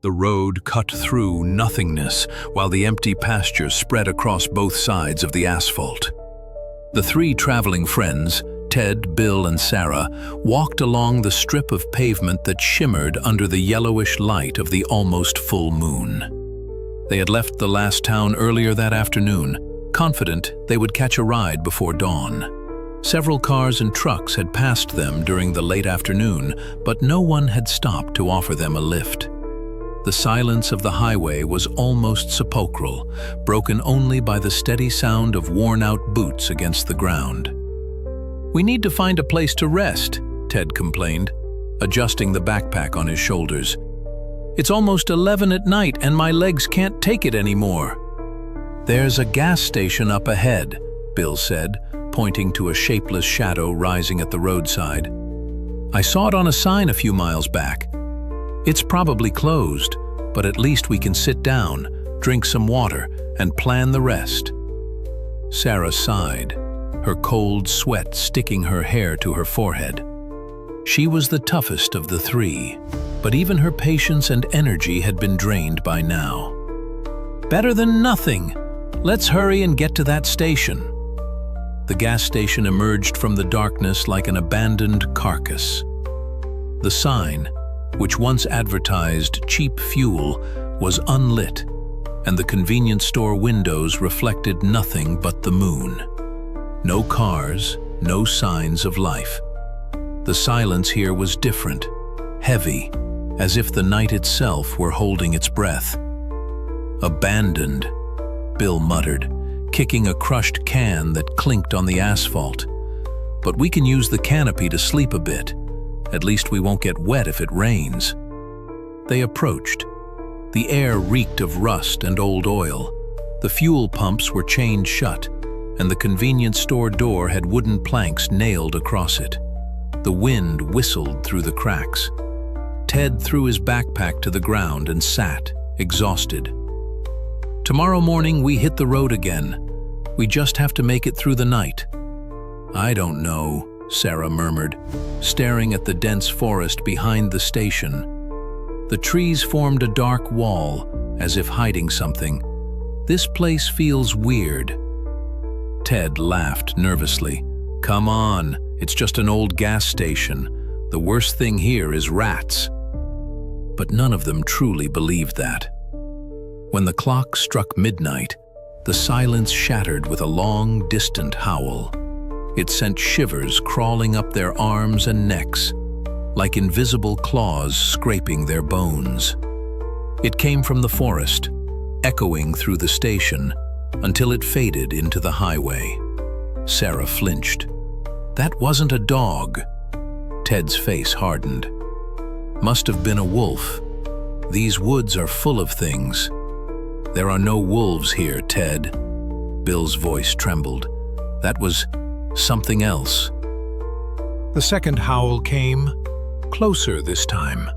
The road cut through nothingness, while the empty pastures spread across both sides of the asphalt. The three traveling friends, Ted, Bill, and Sarah, walked along the strip of pavement that shimmered under the yellowish light of the almost full moon. They had left the last town earlier that afternoon, confident they would catch a ride before dawn. Several cars and trucks had passed them during the late afternoon, but no one had stopped to offer them a lift. The silence of the highway was almost sepulchral, broken only by the steady sound of worn-out boots against the ground. "We need to find a place to rest," Ted complained, adjusting the backpack on his shoulders. "It's almost 11 at night and my legs can't take it anymore." "There's a gas station up ahead," Bill said, pointing to a shapeless shadow rising at the roadside. "I saw it on a sign a few miles back. It's probably closed, but at least we can sit down, drink some water, and plan the rest." Sarah sighed, her cold sweat sticking her hair to her forehead. She was the toughest of the three, but even her patience and energy had been drained by now. "Better than nothing. Let's hurry and get to that station." The gas station emerged from the darkness like an abandoned carcass. The sign, which once advertised cheap fuel, was unlit, and the convenience store windows reflected nothing but the moon. No cars, no signs of life. The silence here was different, heavy, as if the night itself were holding its breath. "Abandoned," Bill muttered, kicking a crushed can that clinked on the asphalt. "But we can use the canopy to sleep a bit. At least we won't get wet if it rains." They approached. The air reeked of rust and old oil. The fuel pumps were chained shut, and the convenience store door had wooden planks nailed across it. The wind whistled through the cracks. Ted threw his backpack to the ground and sat, exhausted. "Tomorrow morning we hit the road again. We just have to make it through the night." "I don't know," Sarah murmured, staring at the dense forest behind the station. The trees formed a dark wall, as if hiding something. "This place feels weird." Ted laughed nervously. "Come on, it's just an old gas station. The worst thing here is rats." But none of them truly believed that. When the clock struck midnight, the silence shattered with a long, distant howl. It sent shivers crawling up their arms and necks, like invisible claws scraping their bones. It came from the forest, echoing through the station, until it faded into the highway. Sarah flinched. "That wasn't a dog." Ted's face hardened. "Must have been a wolf. These woods are full of things." "There are no wolves here, Ted." Bill's voice trembled. "That was something else." The second howl came, closer this time.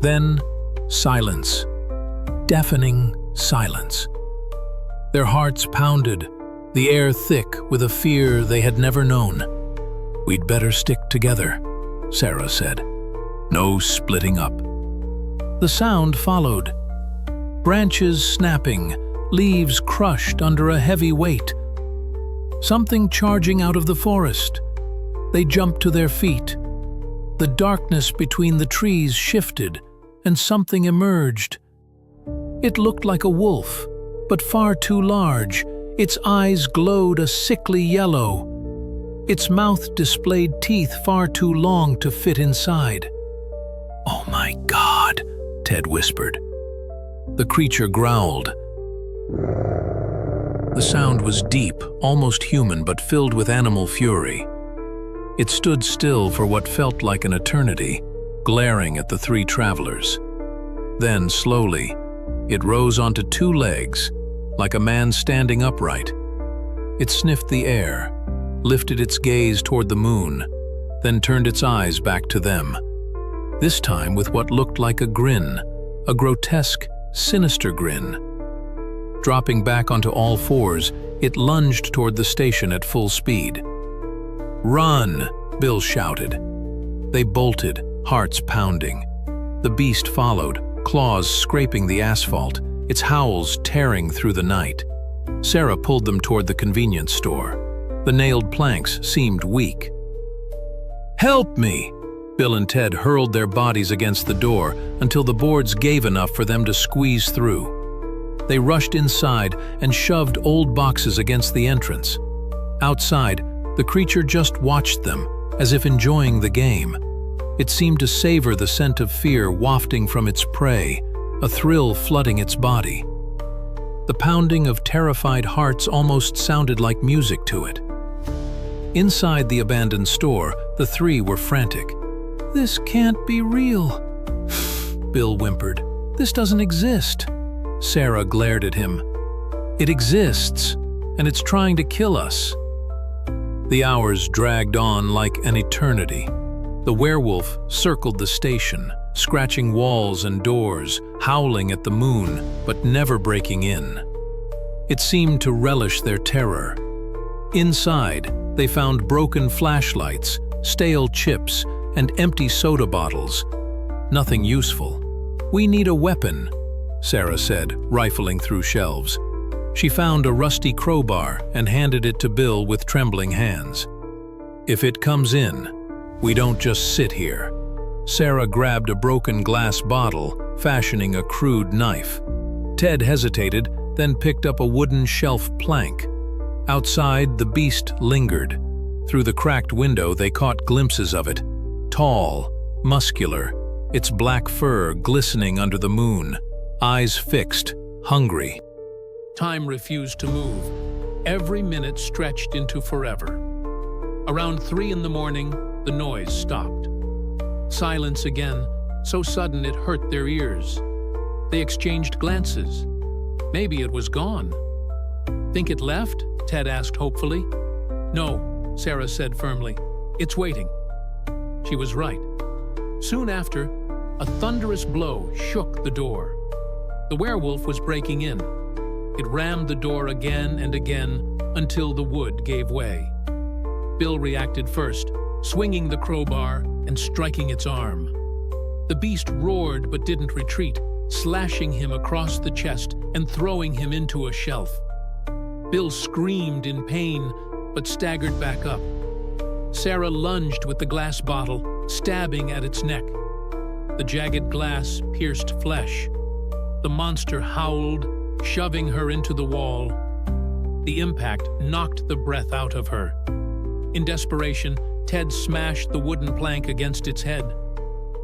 Then silence, deafening silence. Their hearts pounded, the air thick with a fear they had never known. "We'd better stick together," Sarah said. "No splitting up." The sound followed. Branches snapping, leaves crushed under a heavy weight. Something charging out of the forest. They jumped to their feet. The darkness between the trees shifted, and something emerged. It looked like a wolf, but far too large. Its eyes glowed a sickly yellow. Its mouth displayed teeth far too long to fit inside. "Oh my God," Ted whispered. The creature growled. The sound was deep, almost human, but filled with animal fury. It stood still for what felt like an eternity, glaring at the three travelers. Then, slowly, it rose onto two legs, like a man standing upright. It sniffed the air, lifted its gaze toward the moon, then turned its eyes back to them. This time with what looked like a grin, a grotesque, sinister grin. Dropping back onto all fours, it lunged toward the station at full speed. "Run!" Bill shouted. They bolted, hearts pounding. The beast followed, claws scraping the asphalt, its howls tearing through the night. Sarah pulled them toward the convenience store. The nailed planks seemed weak. "Help me!" Bill and Ted hurled their bodies against the door until the boards gave enough for them to squeeze through. They rushed inside and shoved old boxes against the entrance. Outside, the creature just watched them, as if enjoying the game. It seemed to savor the scent of fear wafting from its prey, a thrill flooding its body. The pounding of terrified hearts almost sounded like music to it. Inside the abandoned store, the three were frantic. "This can't be real," Bill whimpered. "This doesn't exist." Sarah glared at him. "It exists, and it's trying to kill us." The hours dragged on like an eternity. The werewolf circled the station, scratching walls and doors, howling at the moon, but never breaking in. It seemed to relish their terror. Inside, they found broken flashlights, stale chips, and empty soda bottles. Nothing useful. "We need a weapon," Sarah said, rifling through shelves. She found a rusty crowbar and handed it to Bill with trembling hands. "If it comes in, we don't just sit here." Sarah grabbed a broken glass bottle, fashioning a crude knife. Ted hesitated, then picked up a wooden shelf plank. Outside, the beast lingered. Through the cracked window, they caught glimpses of it. Tall, muscular, its black fur glistening under the moon, eyes fixed, hungry. Time refused to move. Every minute stretched into forever. Around 3 in the morning, the noise stopped. Silence again, so sudden it hurt their ears. They exchanged glances. Maybe it was gone. "Think it left?" Ted asked hopefully. "No," Sarah said firmly. "It's waiting." She was right. Soon after, a thunderous blow shook the door. The werewolf was breaking in. It rammed the door again and again until the wood gave way. Bill reacted first, swinging the crowbar and striking its arm. The beast roared but didn't retreat, slashing him across the chest and throwing him into a shelf. Bill screamed in pain but staggered back up. Sarah lunged with the glass bottle, stabbing at its neck. The jagged glass pierced flesh. The monster howled, shoving her into the wall. The impact knocked the breath out of her. In desperation, Ted smashed the wooden plank against its head.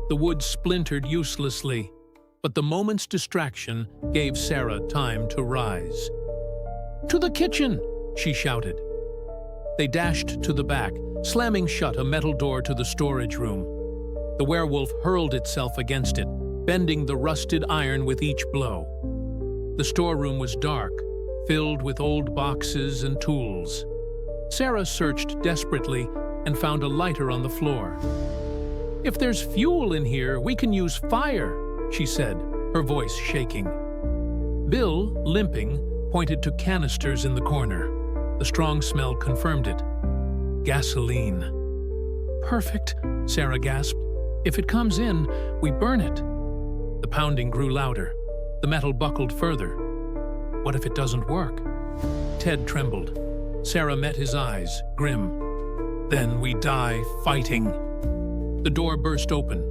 The wood splintered uselessly, but the moment's distraction gave Sarah time to rise. "To the kitchen!" she shouted. They dashed to the back, slamming shut a metal door to the storage room. The werewolf hurled itself against it, bending the rusted iron with each blow. The storeroom was dark, filled with old boxes and tools. Sarah searched desperately and found a lighter on the floor. "If there's fuel in here, we can use fire," she said, her voice shaking. Bill, limping, pointed to canisters in the corner. The strong smell confirmed it. Gasoline. "Perfect," Sarah gasped. "If it comes in, we burn it." The pounding grew louder. The metal buckled further. "What if it doesn't work?" Ted trembled. Sarah met his eyes, grim. "Then we die fighting." The door burst open.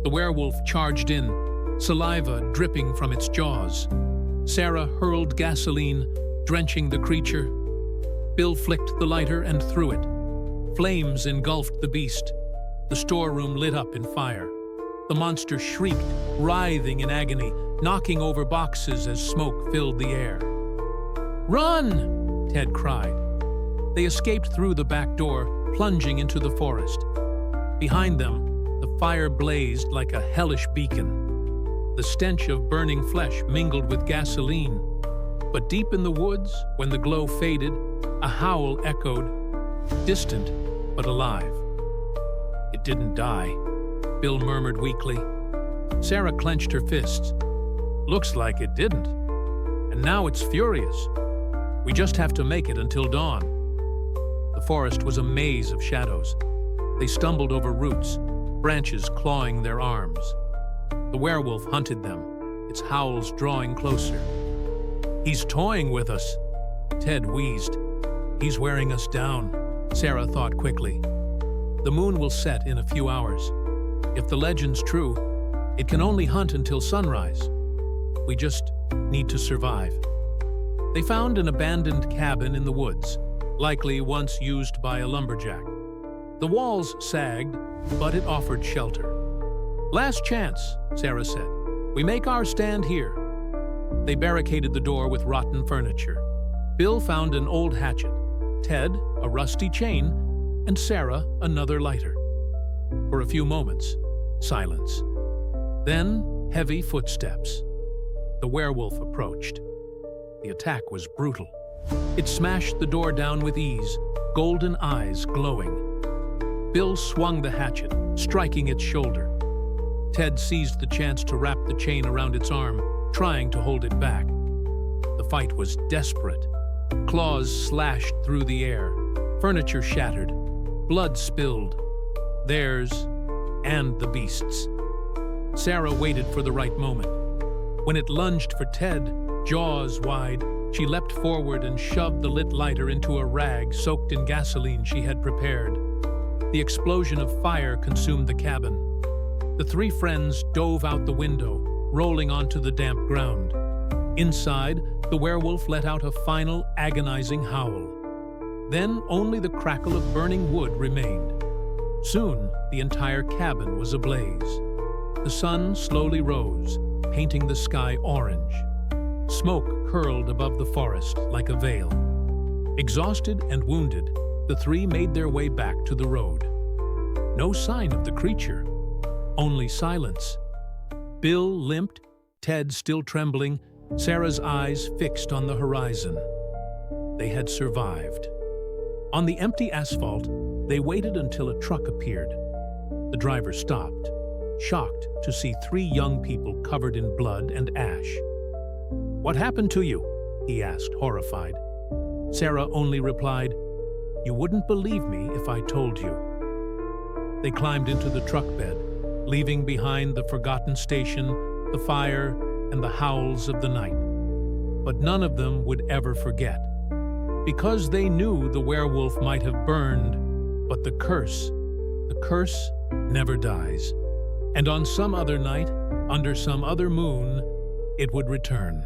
The werewolf charged in, saliva dripping from its jaws. Sarah hurled gasoline, drenching the creature. Bill flicked the lighter and threw it. Flames engulfed the beast. The storeroom lit up in fire. The monster shrieked, writhing in agony, knocking over boxes as smoke filled the air. "Run!" Ted cried. They escaped through the back door, plunging into the forest. Behind them, the fire blazed like a hellish beacon. The stench of burning flesh mingled with gasoline. But deep in the woods, when the glow faded, a howl echoed, distant but alive. "It didn't die," Bill murmured weakly. Sarah clenched her fists. "Looks like it didn't. And now it's furious. We just have to make it until dawn." The forest was a maze of shadows. They stumbled over roots, branches clawing their arms. The werewolf hunted them, its howls drawing closer. "He's toying with us," Ted wheezed. "He's wearing us down," Sarah thought quickly. "The moon will set in a few hours. If the legend's true, it can only hunt until sunrise. We just need to survive." They found an abandoned cabin in the woods, likely once used by a lumberjack. The walls sagged, but it offered shelter. "Last chance," Sarah said. "We make our stand here." They barricaded the door with rotten furniture. Bill found an old hatchet, Ted a rusty chain, and Sarah another lighter. For a few moments, silence. Then, heavy footsteps. The werewolf approached. The attack was brutal. It smashed the door down with ease, golden eyes glowing. Bill swung the hatchet, striking its shoulder. Ted seized the chance to wrap the chain around its arm, trying to hold it back. The fight was desperate. Claws slashed through the air. Furniture shattered. Blood spilled. Theirs and the beast's. Sarah waited for the right moment. When it lunged for Ted, jaws wide, she leapt forward and shoved the lit lighter into a rag soaked in gasoline she had prepared. The explosion of fire consumed the cabin. The three friends dove out the window, rolling onto the damp ground. Inside, the werewolf let out a final agonizing howl. Then only the crackle of burning wood remained. Soon, the entire cabin was ablaze. The sun slowly rose, painting the sky orange. Smoke curled above the forest like a veil. Exhausted and wounded, the three made their way back to the road. No sign of the creature, only silence. Bill limped, Ted still trembling, Sarah's eyes fixed on the horizon. They had survived. On the empty asphalt, they waited until a truck appeared. The driver stopped, shocked to see three young people covered in blood and ash. "What happened to you?" he asked, horrified. Sarah only replied, "You wouldn't believe me if I told you." They climbed into the truck bed, leaving behind the forgotten station, the fire, and the howls of the night. But none of them would ever forget. Because they knew the werewolf might have burned, but the curse never dies. And on some other night, under some other moon, it would return.